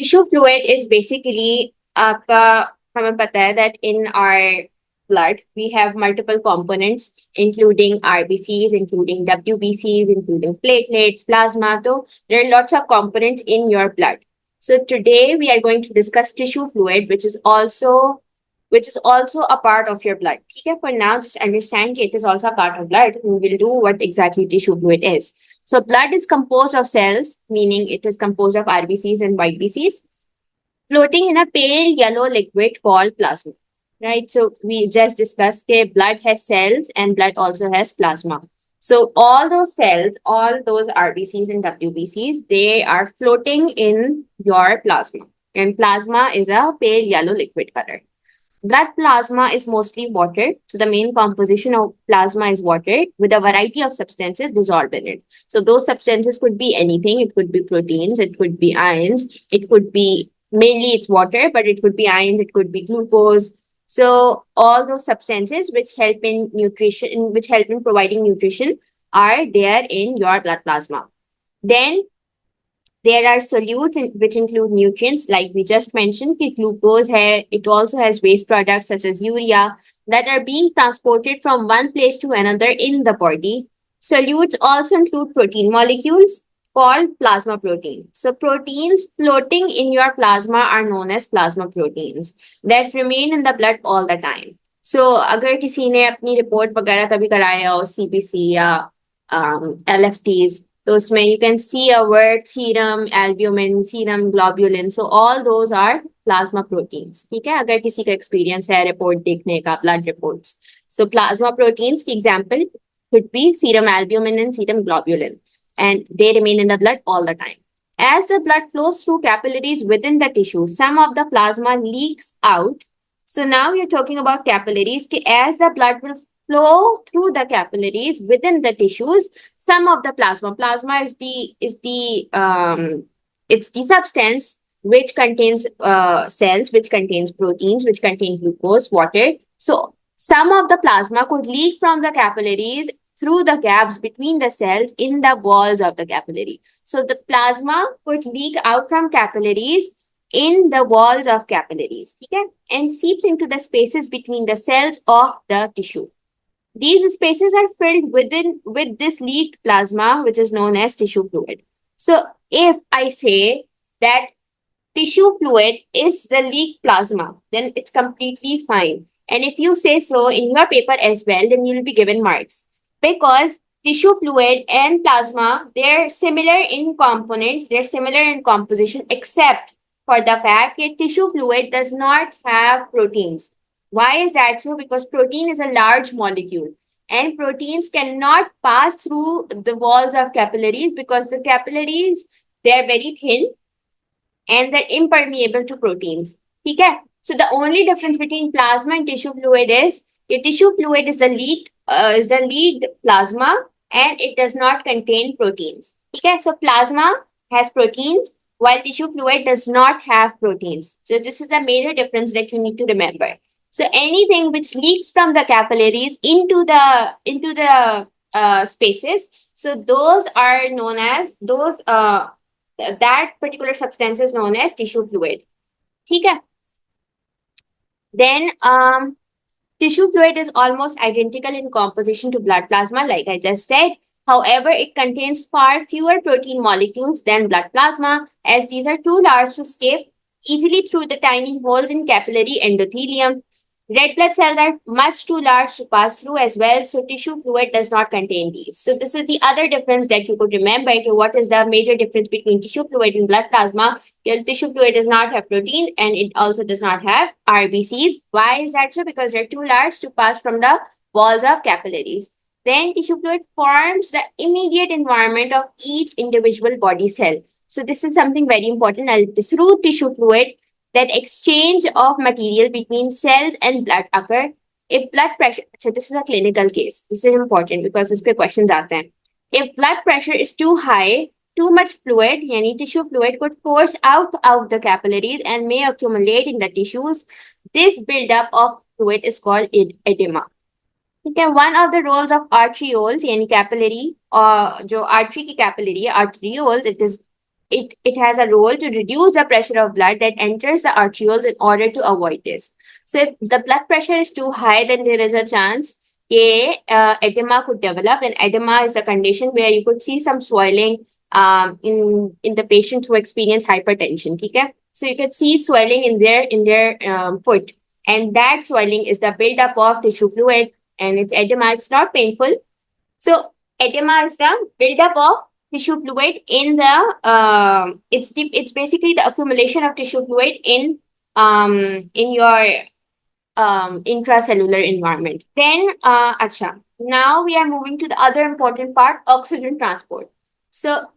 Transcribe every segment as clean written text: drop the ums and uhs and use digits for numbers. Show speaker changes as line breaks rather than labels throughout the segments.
Tissue fluid is basically आपका, हमें पता है that in our blood we have multiple components including RBCs, including WBCs, including platelets, plasma. So there are lots of components in your blood. So today we are going to discuss tissue fluid, which is also a part of your blood. Okay, for now, just understand it is also a part of blood. We will do what exactly tissue fluid is. So blood is composed of cells, meaning it is composed of RBCs and white BCs, floating in a pale yellow liquid called plasma. Right? So we just discussed that blood has cells and blood also has plasma. So all those cells, all those RBCs and WBCs, they are floating in your plasma. And plasma is a pale yellow liquid color. Blood plasma is mostly water. So the main composition of plasma is water with a variety of substances dissolved in it. So those substances could be anything. It could be proteins, it could be ions, it could be mainly it's water, but it could be ions, it could be glucose. So all those substances which help in nutrition, which help in providing nutrition are there in your blood plasma. Then there are solutes which include nutrients, like we just mentioned. कि glucose है, it also has waste products such as urea that are being transported from one place to another in the body. Solutes also include protein molecules called plasma protein. So proteins floating in your plasma are known as plasma proteins that remain in the blood all the time. So अगर किसी ने अपनी report वगैरह कभी कराया हो CBC या LFTs, तो उसमें you can see a word serum, albumin, serum globulin. So all those are plasma proteins. ठीक है, अगर किसी का experience है report देखने का, blood reports. So plasma proteins, for example, could be serum albumin and serum globulin, and they remain in the blood all the time. As the blood flows through capillaries within the tissue, some of the plasma leaks out. So now you're talking about capillaries. As the blood will flow through the capillaries within the tissues, some of the plasma it's the substance which contains cells, which contains proteins, which contain glucose, water. So some of the plasma could leak from the capillaries through the gaps between the cells in the walls of the capillary. So the plasma could leak out from capillaries in the walls of capillaries, okay, and seeps into the spaces between the cells of the tissue. These spaces are filled with this leaked plasma, which is known as tissue fluid. So if I say that tissue fluid is the leaked plasma, then it's completely fine. And if you say so in your paper as well, then you'll be given marks. Because tissue fluid and plasma, they're similar in components, they're similar in composition, except for the fact that tissue fluid does not have proteins. Why is that so? Because protein is a large molecule and proteins cannot pass through the walls of capillaries because the capillaries, they are very thin and they're impermeable to proteins. Okay? So the only difference between plasma and tissue fluid is the tissue fluid is the lead plasma and it does not contain proteins. Okay? So plasma has proteins while tissue fluid does not have proteins. So this is the major difference that you need to remember. So anything which leaks from the capillaries into the spaces, so those are known as that particular substance is known as tissue fluid. Okay. Then tissue fluid is almost identical in composition to blood plasma, like I just said. However, it contains far fewer protein molecules than blood plasma, as these are too large to escape easily through the tiny holes in capillary endothelium. Red blood cells are much too large to pass through as well, so tissue fluid does not contain these. So this is the other difference that you could remember. Okay, what is the major difference between tissue fluid and blood plasma? Your tissue fluid does not have protein and it also does not have RBCs. Why is that so? Because they're too large to pass from the walls of capillaries. Then tissue fluid forms the immediate environment of each individual body cell. So this is something very important. Through tissue fluid, that exchange of material between cells and blood occur. If blood pressure, so this is a clinical case. This is important because इस पे questions आते हैं. If blood pressure is too high, too much fluid, यानी tissue fluid could force out of the capillaries and may accumulate in the tissues. This buildup of fluid is called edema. Okay, one of the roles of arterioles यानी capillary, जो artery की capillary है, arterioles, it is it has a role to reduce the pressure of blood that enters the arterioles in order to avoid this. So if the blood pressure is too high, then there is a chance edema could develop, and edema is a condition where you could see some swelling in the patients who experience hypertension. Okay? So you could see swelling in their foot, and that swelling is the buildup of tissue fluid, and it's edema. It's not painful. So edema is the buildup of tissue fluid in the it's basically the accumulation of tissue fluid in your intracellular environment. Then acha. Now we are moving to the other important part, oxygen transport. So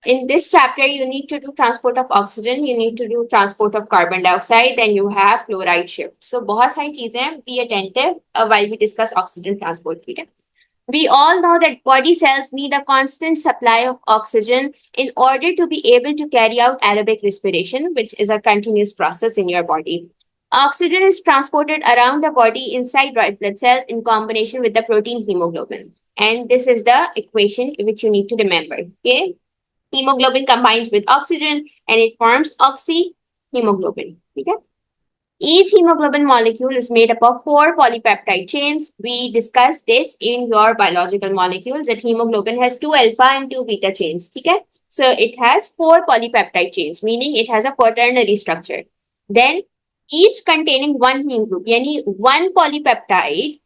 in this chapter, you need to do transport of oxygen, you need to do transport of carbon dioxide, then you have chloride shift. So बहुत सारी चीजें हैं. Be attentive while we discuss oxygen transport. ठीक है? We all know that body cells need a constant supply of oxygen in order to be able to carry out aerobic respiration, which is a continuous process in your body. Oxygen is transported around the body inside red blood cells in combination with the protein hemoglobin. And this is the equation which you need to remember. Okay. Hemoglobin combines with oxygen and it forms oxyhemoglobin. Okay. Each hemoglobin molecule is made up of 4 polypeptide chains. We discussed this in your biological molecules that hemoglobin has 2 alpha and 2 beta chains. Okay? So it has 4 polypeptide chains, meaning it has a quaternary structure. Then each containing one heme group, yani one polypeptide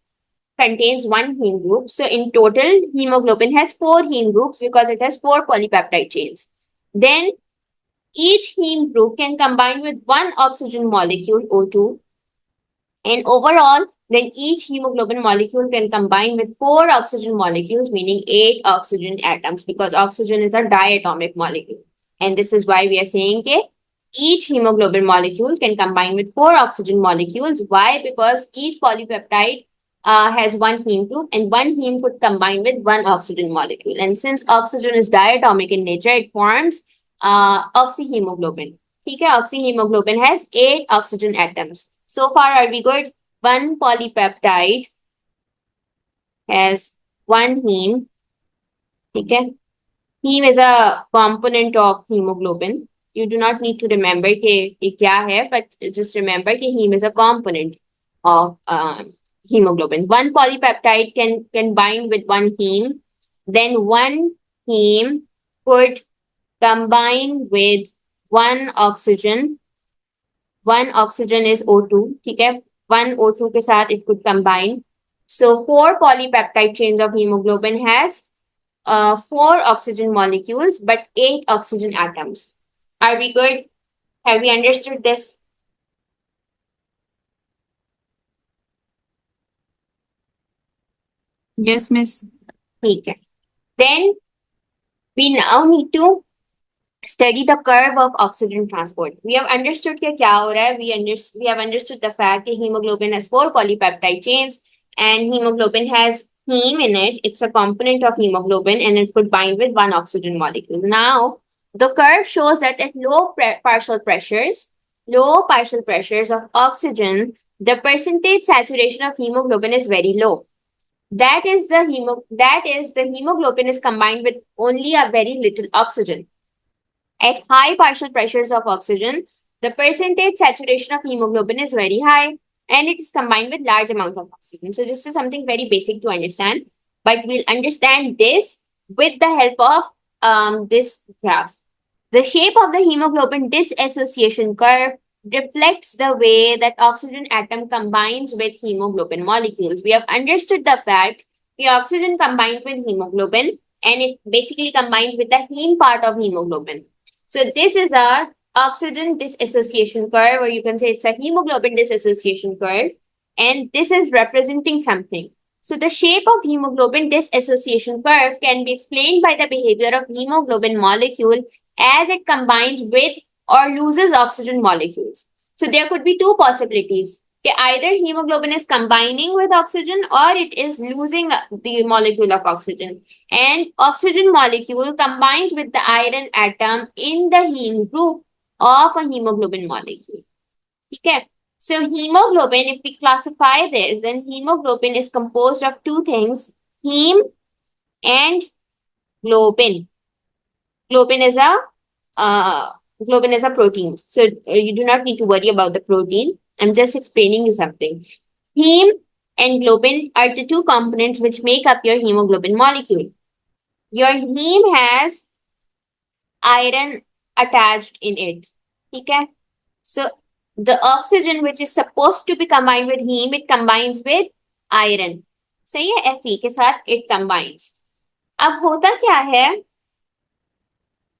contains one heme group. So in total, hemoglobin has 4 heme groups because it has 4 polypeptide chains. Then each heme group can combine with one oxygen molecule, O2, and overall, then each hemoglobin molecule can combine with 4 oxygen molecules, meaning 8 oxygen atoms, because oxygen is a diatomic molecule. And this is why we are saying that each hemoglobin molecule can combine with 4 oxygen molecules. Why? Because each polypeptide has one heme group, and one heme could combine with one oxygen molecule. And since oxygen is diatomic in nature, it forms oxyhemoglobin. Okay, oxyhemoglobin has 8 oxygen atoms. So far, are we good? One polypeptide has one heme. Okay, heme is a component of hemoglobin. You do not need to remember कि ये क्या है, but just remember कि heme is a component of hemoglobin. One polypeptide can bind with one heme. Then one heme could combine with one oxygen. One oxygen is O2, ठीक है? One O2 के साथ it could combine. So 4 polypeptide chains of hemoglobin has 4 oxygen molecules but 8 oxygen atoms. Are we good? Have we understood this?
Yes, miss.
Okay. Then we now need to study the curve of oxygen transport. We have understood क्या क्या हो रहा है. We have understood the fact that hemoglobin has 4 polypeptide chains and hemoglobin has heme in it. It's a component of hemoglobin and it could bind with one oxygen molecule. Now, the curve shows that at partial pressures of oxygen, the percentage saturation of hemoglobin is very low. That is the hemoglobin is combined with only a very little oxygen. At high partial pressures of oxygen, the percentage saturation of hemoglobin is very high and it is combined with large amount of oxygen. So this is something very basic to understand, but we'll understand this with the help of this graph. The shape of the hemoglobin dissociation curve reflects the way that oxygen atom combines with hemoglobin molecules. We have understood the fact the oxygen combines with hemoglobin and it basically combines with the heme part of hemoglobin. So this is a oxygen dissociation curve, or you can say it's a hemoglobin dissociation curve, and this is representing something. So the shape of hemoglobin dissociation curve can be explained by the behavior of hemoglobin molecule as it combines with or loses oxygen molecules. So there could be two possibilities. Either hemoglobin is combining with oxygen or it is losing the molecule of oxygen. And oxygen molecule combines with the iron atom in the heme group of a hemoglobin molecule. Okay. So hemoglobin, if we classify this, then hemoglobin is composed of two things, heme and globin. Globin is a globin is a protein. So you do not need to worry about the protein. I'm just explaining you something. Heme and globin are the two components which make up your hemoglobin molecule. Your heme has iron attached in it. Okay? So the oxygen which is supposed to be combined with heme, it combines with iron. सही है Fe के साथ it combines. अब होता क्या है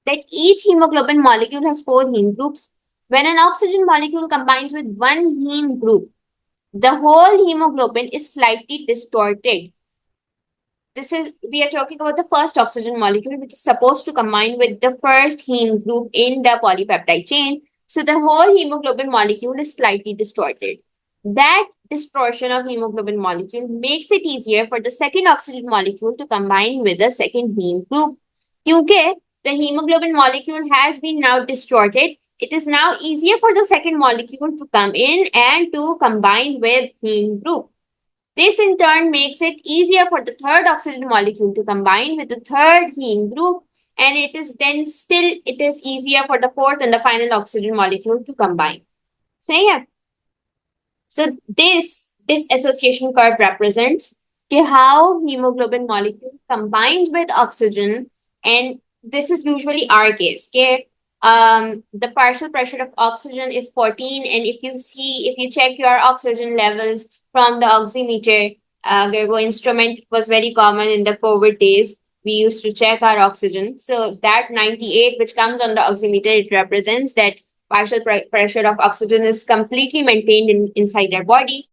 that each hemoglobin molecule has four heme groups. When an oxygen molecule combines with one heme group, the whole hemoglobin is slightly distorted. This is, we are talking about the first oxygen molecule, which is supposed to combine with the first heme group in the polypeptide chain. So the whole hemoglobin molecule is slightly distorted. That distortion of hemoglobin molecule makes it easier for the second oxygen molecule to combine with the second heme group. Because the hemoglobin molecule has been now distorted, it is now easier for the second molecule to come in and to combine with heme group. This in turn makes it easier for the third oxygen molecule to combine with the third heme group, and it is then still it is easier for the fourth and the final oxygen molecule to combine. सही है? So this association curve represents how hemoglobin molecule combines with oxygen, and this is usually our case. Okay? The partial pressure of oxygen is 14, and if you check your oxygen levels from the oximeter, Gergo instrument was very common in the COVID days. We used to check our oxygen. So that 98, which comes on the oximeter, it represents that partial pressure of oxygen is completely maintained inside their body.